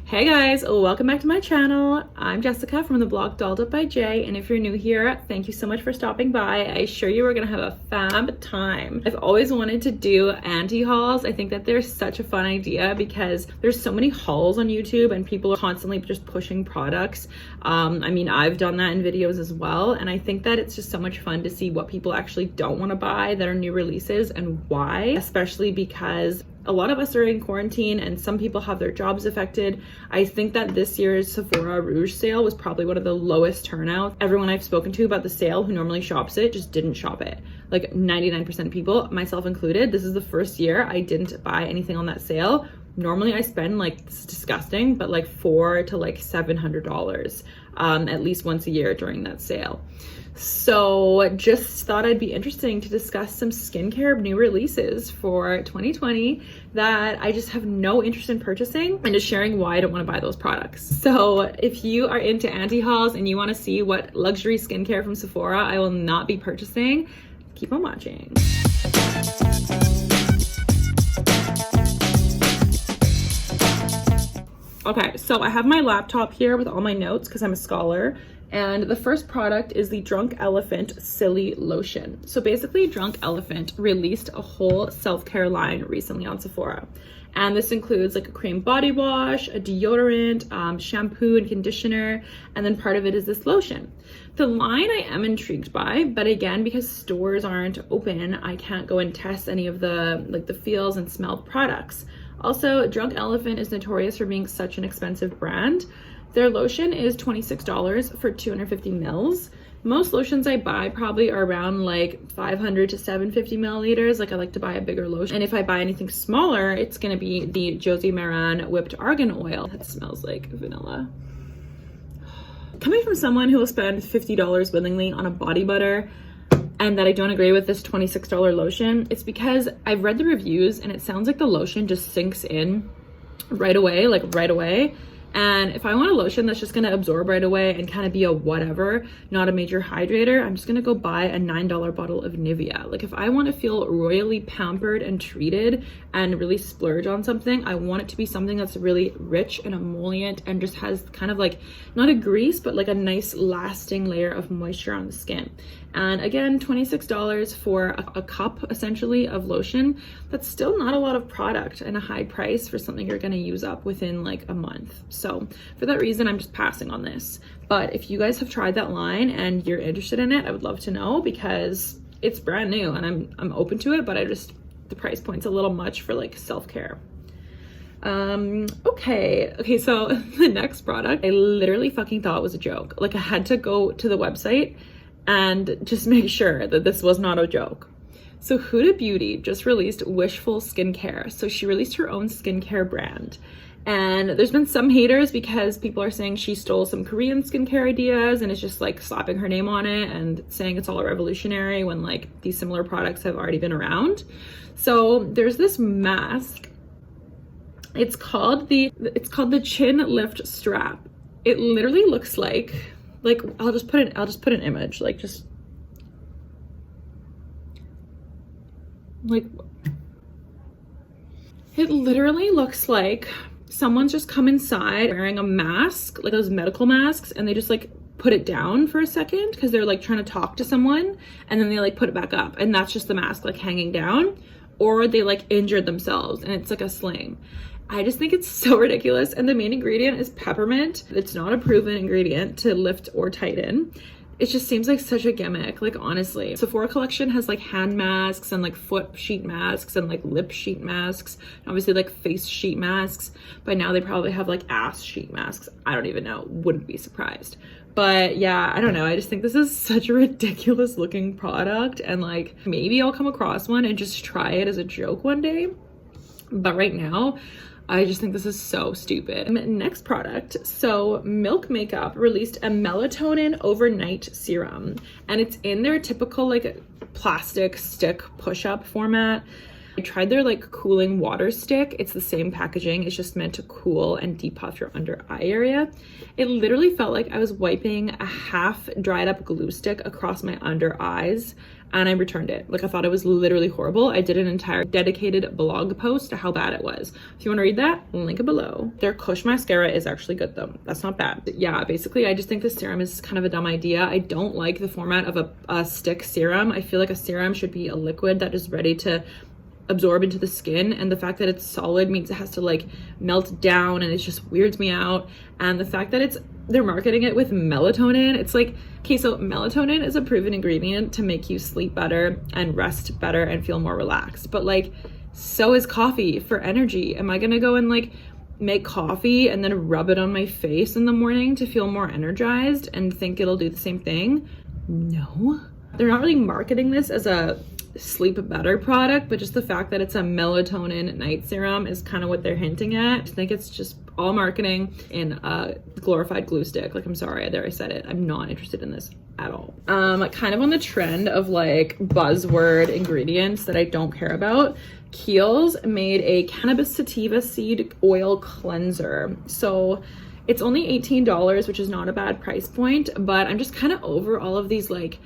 Hey guys, welcome back to my channel. I'm Jessica from the blog Dolled Up by Jay, and if you're new here, thank you so much for stopping by. I assure you we're gonna have a fab time. I've always wanted to do anti-hauls. I think that they're such a fun idea because there's so many hauls on YouTube and people are constantly just pushing products. I mean, I've done that in videos as well, and I think that it's just so much fun to see what people actually don't want to buy that are new releases and why, especially because a lot of us are in quarantine and some people have their jobs affected. I think that this year's Sephora Rouge sale was probably one of the lowest turnouts. Everyone I've spoken to about the sale who normally shops it just didn't shop it. Like 99% of people, myself included, this is the first year I didn't buy anything on that sale. Normally I spend, like, this is disgusting, but like $400 to $700 at least once a year during that sale. So just thought I'd be interesting to discuss some skincare new releases for 2020 that I just have no interest in purchasing, and just sharing why I don't want to buy those products. So if you are into anti-hauls and you want to see what luxury skincare from Sephora I will not be purchasing, keep on watching. Okay, so I have my laptop here with all my notes because I'm a scholar. And the first product is the Drunk Elephant Silly Lotion. So basically, Drunk Elephant released a whole self-care line recently on Sephora. And this includes like a cream body wash, a deodorant, shampoo and conditioner, and then part of it is this lotion. The line I am intrigued by, but again, because stores aren't open, I can't go and test any of the feels and smell products. Also, Drunk Elephant is notorious for being such an expensive brand. Their lotion is $26 for 250 mils. Most lotions I buy probably are around like 500 to 750 milliliters. Like, I like to buy a bigger lotion. And if I buy anything smaller, it's gonna be the Josie Maran Whipped Argan Oil. That smells like vanilla. Coming from someone who will spend $50 willingly on a body butter, and that I don't agree with this $26 lotion, it's because I've read the reviews and it sounds like the lotion just sinks in right away, like right away. And if I want a lotion that's just gonna absorb right away and kind of be a whatever, not a major hydrator, I'm just gonna go buy a $9 bottle of Nivea. Like, if I want to feel royally pampered and treated and really splurge on something, I want it to be something that's really rich and emollient and just has kind of like, not a grease, but like a nice lasting layer of moisture on the skin. And again, $26 for a cup essentially of lotion. That's still not a lot of product and a high price for something you're gonna use up within like a month. So for that reason, I'm just passing on this. But if you guys have tried that line and you're interested in it, I would love to know, because it's brand new and I'm open to it, but the price point's a little much for like self-care. Okay, so the next product, I literally fucking thought was a joke. Like, I had to go to the website and just make sure that this was not a joke. So Huda Beauty just released Wishful skincare. So she released her own skincare brand. And there's been some haters because people are saying she stole some Korean skincare ideas and is just like slapping her name on it and saying it's all revolutionary when like these similar products have already been around. So there's this mask. It's called the Chin Lift Strap. It literally looks like I'll just put an image, like, just like, it literally looks like someone's just come inside wearing a mask, like those medical masks, and they just like put it down for a second because they're like trying to talk to someone, and then they like put it back up, and that's just the mask like hanging down, or they like injured themselves and it's like a sling. I just think it's so ridiculous. And the main ingredient is peppermint. It's not a proven ingredient to lift or tighten. It just seems like such a gimmick, like, honestly. Sephora collection has like hand masks and like foot sheet masks and like lip sheet masks, obviously like face sheet masks. By now they probably have like ass sheet masks. I don't even know, wouldn't be surprised. But yeah, I don't know, I just think this is such a ridiculous looking product, and like, maybe I'll come across one and just try it as a joke one day. But right now, I just think this is so stupid. Next product. So Milk Makeup released a melatonin overnight serum, and it's in their typical like plastic stick push-up format. I tried their like cooling water stick. It's the same packaging. It's just meant to cool and depuff your under eye area. It literally felt like I was wiping a half dried up glue stick across my under eyes. and I returned it. Like, I thought it was literally horrible. I did an entire dedicated blog post to how bad it was. If you want to read that, link it below. Their Kush mascara is actually good though. That's not bad. But yeah, basically I just think this serum is kind of a dumb idea. I don't like the format of a stick serum. I feel like a serum should be a liquid that is ready to absorb into the skin, and the fact that it's solid means it has to like melt down, and it just weirds me out. And the fact that they're marketing it with melatonin, it's like, okay, so melatonin is a proven ingredient to make you sleep better and rest better and feel more relaxed, but like, so is coffee for energy. Am I gonna go and like make coffee and then rub it on my face in the morning to feel more energized and think it'll do the same thing? No. They're not really marketing this as a sleep better product, but just the fact that it's a melatonin night serum is kind of what they're hinting at. I think it's just all marketing in a glorified glue stick. Like, I'm sorry, there, I said it. I'm not interested in this at all. Kind of on the trend of like buzzword ingredients that I don't care about, Keihl's made a cannabis sativa seed oil cleanser. So it's only $18, which is not a bad price point, but I'm just kind of over all of these like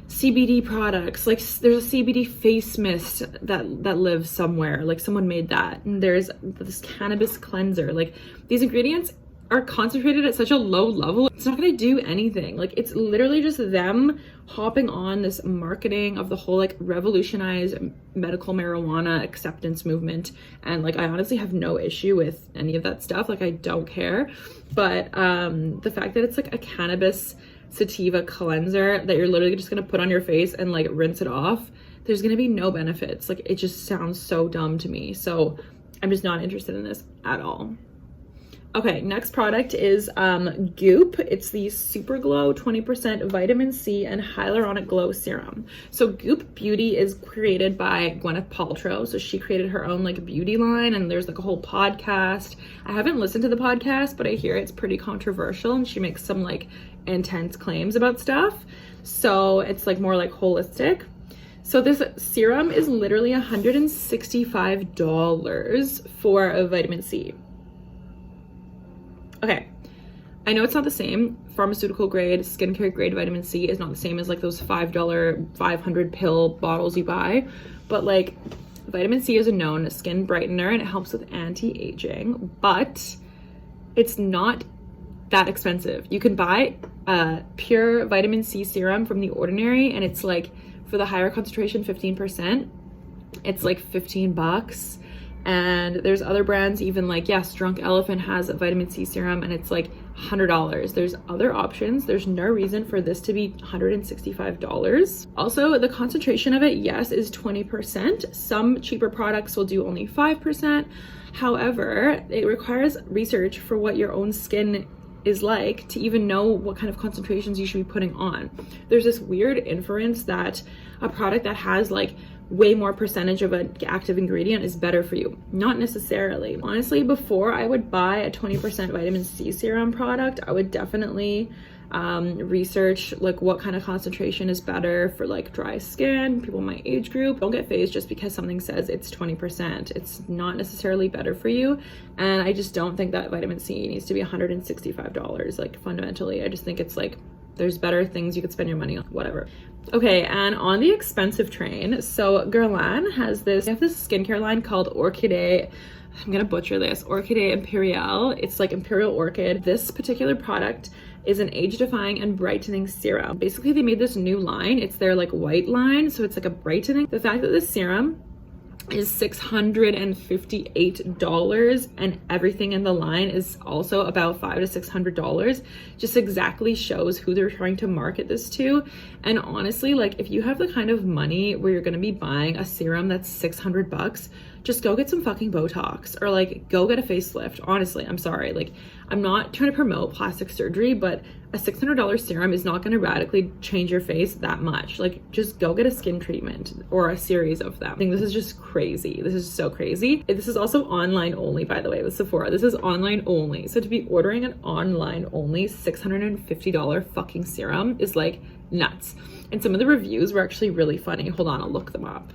CBD products. Like, there's a CBD face mist that lives somewhere, like someone made that, and there's this cannabis cleanser. Like, these ingredients are concentrated at such a low level, it's not going to do anything. Like, it's literally just them hopping on this marketing of the whole like revolutionized medical marijuana acceptance movement, and like, I honestly have no issue with any of that stuff. Like, I don't care, but the fact that it's like a cannabis sativa cleanser that you're literally just gonna put on your face and like rinse it off, there's gonna be no benefits. Like, it just sounds so dumb to me, so I'm just not interested in this at all. Okay, next product is Goop. It's the Super Glow 20% vitamin C and hyaluronic glow serum. So Goop Beauty is created by Gwyneth Paltrow. So she created her own like beauty line, and there's like a whole podcast. I haven't listened to the podcast, but I hear it's pretty controversial, and she makes some like intense claims about stuff. So it's like more like holistic. So this serum is literally $165 for a vitamin C. Okay, I know it's not the same. Pharmaceutical grade, skincare grade vitamin C is not the same as like those $5 500 pill bottles you buy, but like, vitamin C is a known skin brightener and it helps with anti-aging, but it's not that expensive. You can buy a pure vitamin C serum from The Ordinary, and it's like, for the higher concentration 15%, it's like $15. And there's other brands, even like, yes, Drunk Elephant has a vitamin C serum and it's like $100. There's other options. There's no reason for this to be $165. Also, the concentration of it, yes, is 20%. Some cheaper products will do only 5%. However, it requires research for what your own skin is like to even know what kind of concentrations you should be putting on. There's this weird inference that a product that has like way more percentage of an active ingredient is better for you. Not necessarily. Honestly, before I would buy a 20% vitamin C serum product, I would definitely research like what kind of concentration is better for like dry skin, people in my age group. Don't get phased just because something says it's 20%. It's not necessarily better for you, and I just don't think that vitamin C needs to be $165. Like, fundamentally, I just think it's like, there's better things you could spend your money on, whatever. Okay, and on the expensive train, so Guerlain has this, they have this skincare line called Orchidee. I'm gonna butcher this, Orchidee Imperiale. It's like Imperial Orchid. This particular product is an age-defying and brightening serum. Basically, they made this new line. It's their like white line, so it's like a brightening. The fact that this serum is $658 and everything in the line is also about $500 to $600 just exactly shows who they're trying to market this to. And honestly, like, if you have the kind of money where you're going to be buying a serum that's $600, just go get some fucking Botox or like go get a facelift. Honestly, I'm sorry, like, I'm not trying to promote plastic surgery, but a $600 serum is not going to radically change your face that much. Like, just go get a skin treatment or a series of them. I think this is just crazy. This is so crazy. This is also online only, by the way, with Sephora. This is online only. So to be ordering an online only $650 fucking serum is like nuts. And some of the reviews were actually really funny. Hold on, I'll look them up.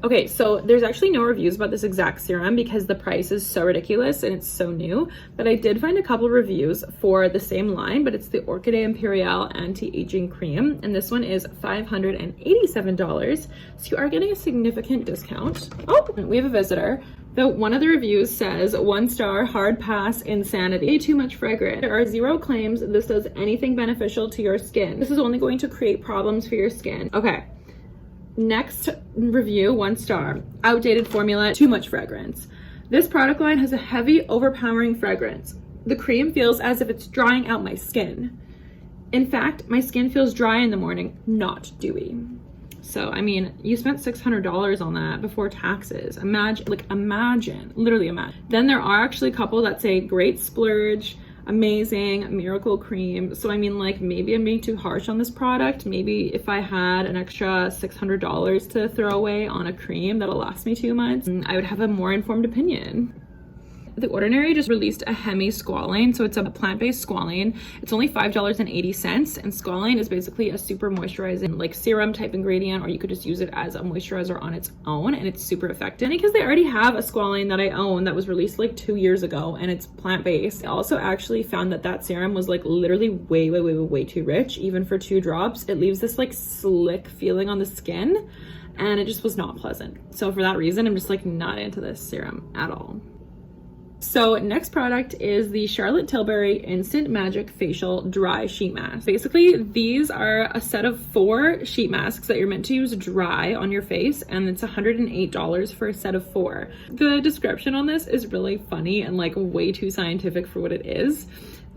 Okay, so there's actually no reviews about this exact serum because the price is so ridiculous and it's so new, but I did find a couple reviews for the same line, but it's the Orchidee Imperiale Anti-Aging Cream, and this one is $587, so you are getting a significant discount. Oh, we have a visitor. Though one of the reviews says 1 star, hard pass, insanity, way too much fragrance. There are 0 claims this does anything beneficial to your skin. This is only going to create problems for your skin. Okay. Next review, 1 star, outdated formula, too much fragrance. This product line has a heavy, overpowering fragrance. The cream feels as if it's drying out my skin. In fact, my skin feels dry in the morning, not dewy. So, I mean, you spent $600 on that before taxes. Imagine, literally imagine. Then there are actually a couple that say great splurge, amazing, miracle cream. So I mean, like, maybe I'm being too harsh on this product. Maybe if I had an extra $600 to throw away on a cream that'll last me 2 months, I would have a more informed opinion. The Ordinary just released a Hemi Squalane, so it's a plant-based squalane. It's only $5.80, and squalane is basically a super moisturizing, like, serum type ingredient, or you could just use it as a moisturizer on its own, and it's super effective. And because they already have a squalane that I own that was released like 2 years ago, and it's plant-based, I also actually found that that serum was like literally way too rich, even for 2 drops. It leaves this like slick feeling on the skin, and it just was not pleasant. So for that reason, I'm just like not into this serum at all. So next product is the Charlotte Tilbury Instant Magic Facial Dry Sheet Mask. Basically, these are a set of 4 sheet masks that you're meant to use dry on your face, and it's $108 for a set of 4. The description on this is really funny and like way too scientific for what it is.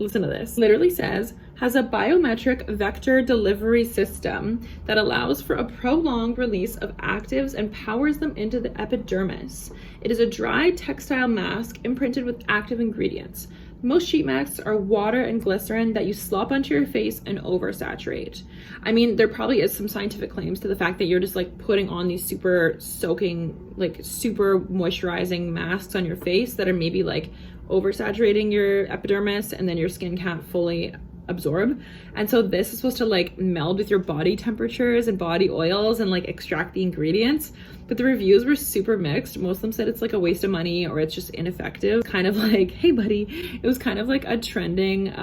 Listen to this. It literally says, has a biometric vector delivery system that allows for a prolonged release of actives and powers them into the epidermis. It is a dry textile mask imprinted with active ingredients. Most sheet masks are water and glycerin that you slop onto your face and oversaturate. I mean, there probably is some scientific claims to the fact that you're just like putting on these super soaking, like super moisturizing masks on your face that are maybe like oversaturating your epidermis, and then your skin can't fully absorb. And so this is supposed to like meld with your body temperatures and body oils and like extract the ingredients. But the reviews were super mixed. Most of them said it's like a waste of money or it's just ineffective. Kind of like, hey buddy, it was kind of like a trending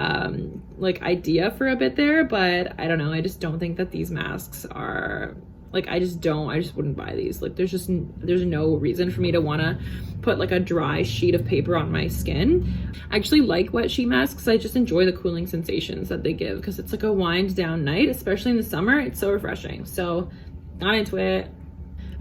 like idea for a bit there, but I don't know. I just don't think that these masks are like, I just wouldn't buy these. Like there's no reason for me to want to put like a dry sheet of paper on my skin. I actually like wet sheet masks. I just enjoy the cooling sensations that they give because it's like a wind down night, especially in the summer. It's so refreshing. So not into it.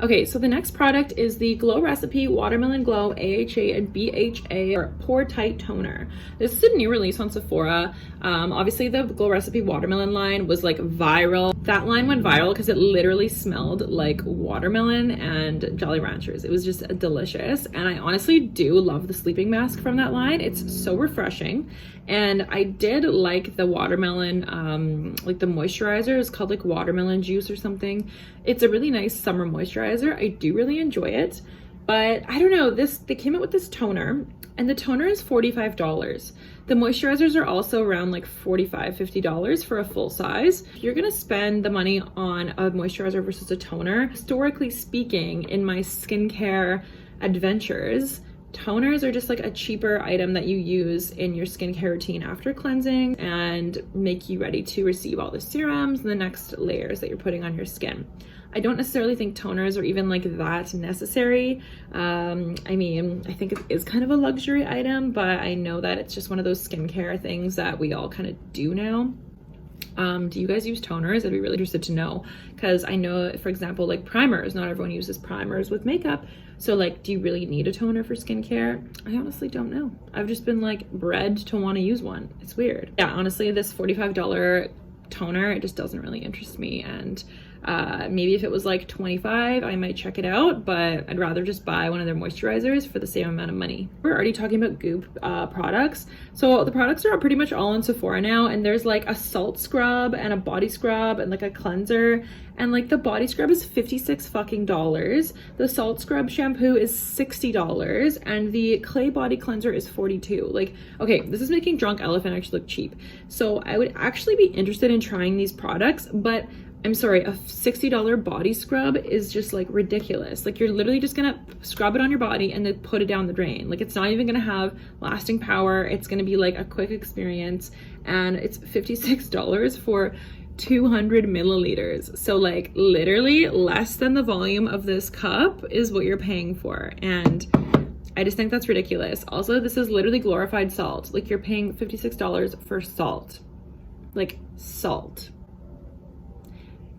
Okay, so the next product is the Glow Recipe Watermelon Glow AHA and BHA or Pore Tight Toner. This is a new release on Sephora. Obviously the Glow Recipe Watermelon line was like viral. That line went viral because it literally smelled like watermelon and Jolly Ranchers. It was just delicious. And I honestly do love the sleeping mask from that line. It's so refreshing. And I did like the watermelon, like the moisturizer is called like watermelon juice or something. It's a really nice summer moisturizer. I do really enjoy it, but I don't know, they came out with this toner and the toner is $45. The moisturizers are also around like $45, $50 for a full size. If you're gonna spend the money on a moisturizer versus a toner, historically speaking, in my skincare adventures, toners are just like a cheaper item that you use in your skincare routine after cleansing and make you ready to receive all the serums and the next layers that you're putting on your skin. I don't necessarily think toners are even like that necessary. I mean, I think it is kind of a luxury item, but I know that it's just one of those skincare things that we all kind of do now. Do you guys use toners? I'd be really interested to know, because I know, for example, like primers, not everyone uses primers with makeup. So like, do you really need a toner for skincare? I honestly don't know. I've just been like bred to want to use one. It's weird. Yeah, honestly, this $45 toner, it just doesn't really interest me. And maybe if it was like $25, I might check it out, but I'd rather just buy one of their moisturizers for the same amount of money. We're already talking about Goop products. So the products are pretty much all in Sephora now, and there's like a salt scrub and a body scrub and like a cleanser, and like the body scrub is $56 fucking dollars. The salt scrub shampoo is $60 and the clay body cleanser is $42. Like, okay, this is making Drunk Elephant actually look cheap. So I would actually be interested in trying these products, but I'm sorry, a $60 body scrub is just like ridiculous. Like you're literally just gonna scrub it on your body and then put it down the drain. Like it's not even gonna have lasting power. It's gonna be like a quick experience, and it's $56 for 200 milliliters. So like literally less than the volume of this cup is what you're paying for. And I just think that's ridiculous. Also, this is literally glorified salt. Like you're paying $56 for salt, like salt.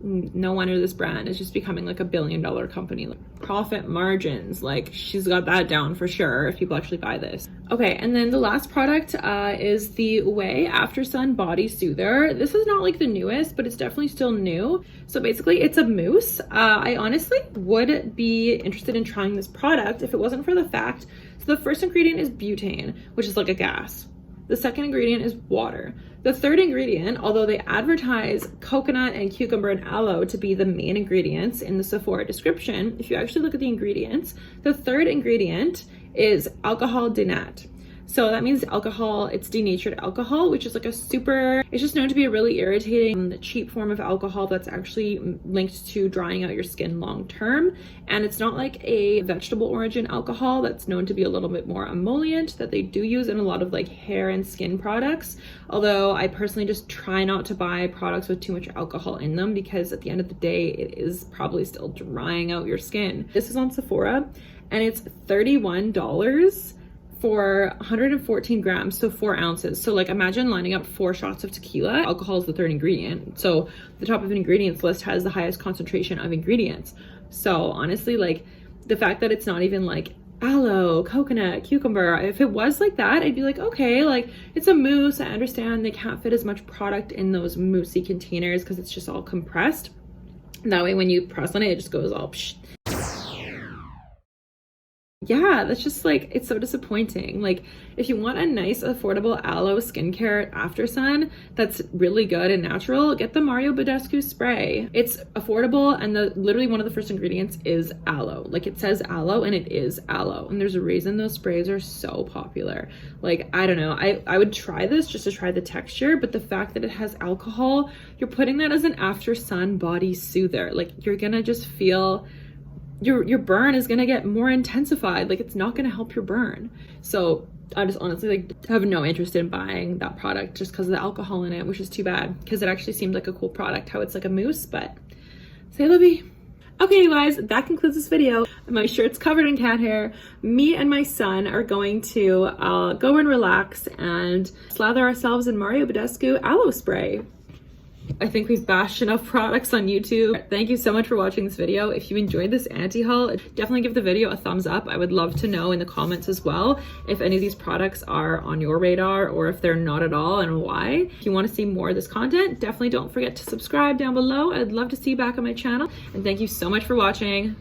No wonder this brand is just becoming like $1 billion company. Like, profit margins, like she's got that down for sure if people actually buy this. Okay, and then the last product is the Ouai After Sun Body Soother. This is not like the newest, but it's definitely still new. So basically it's a mousse. I honestly would be interested in trying this product if it wasn't for the fact, so the first ingredient is butane, which is like a gas. The second ingredient is water. The third ingredient, although they advertise coconut and cucumber and aloe to be the main ingredients in the Sephora description, if you actually look at the ingredients, the third ingredient is alcohol denat. So that means alcohol, it's denatured alcohol, which is like a super, it's just known to be a really irritating, cheap form of alcohol that's actually linked to drying out your skin long term. And it's not like a vegetable origin alcohol that's known to be a little bit more emollient that they do use in a lot of like hair and skin products. Although I personally just try not to buy products with too much alcohol in them, because at the end of the day, it is probably still drying out your skin. This is on Sephora and it's $31 for 114 grams, so 4 ounces. So like imagine lining up 4 shots of tequila. Alcohol is the third ingredient. So the top of an ingredients list has the highest concentration of ingredients. So honestly, like the fact that it's not even like aloe, coconut, cucumber, if it was like that, I'd be like, okay, like it's a mousse. I understand they can't fit as much product in those moussey containers because it's just all compressed. That way when you press on it, it just goes all psh. Yeah, that's just like, it's so disappointing. Like if you want a nice affordable aloe skincare after sun that's really good and natural, get the Mario Badescu spray. It's affordable, and literally one of the first ingredients is aloe. Like it says aloe and it is aloe, and there's a reason those sprays are so popular. Like I don't know, I would try this just to try the texture, but the fact that it has alcohol, you're putting that as an after sun body soother. Like you're gonna just feel your burn is gonna get more intensified. Like it's not gonna help your burn. So I just honestly like have no interest in buying that product just because of the alcohol in it, which is too bad because it actually seemed like a cool product, how it's like a mousse, but say la vie. Okay, you guys, that concludes this video. My shirt's covered in cat hair. Me and my son are going to go and relax and slather ourselves in Mario Badescu aloe spray. I think we've bashed enough products on YouTube. Thank you so much for watching this video. If you enjoyed this anti-haul, definitely give the video a thumbs up. I would love to know in the comments as well if any of these products are on your radar or if they're not at all and why. If you want to see more of this content, definitely don't forget to subscribe down below. I'd love to see you back on my channel. And thank you so much for watching.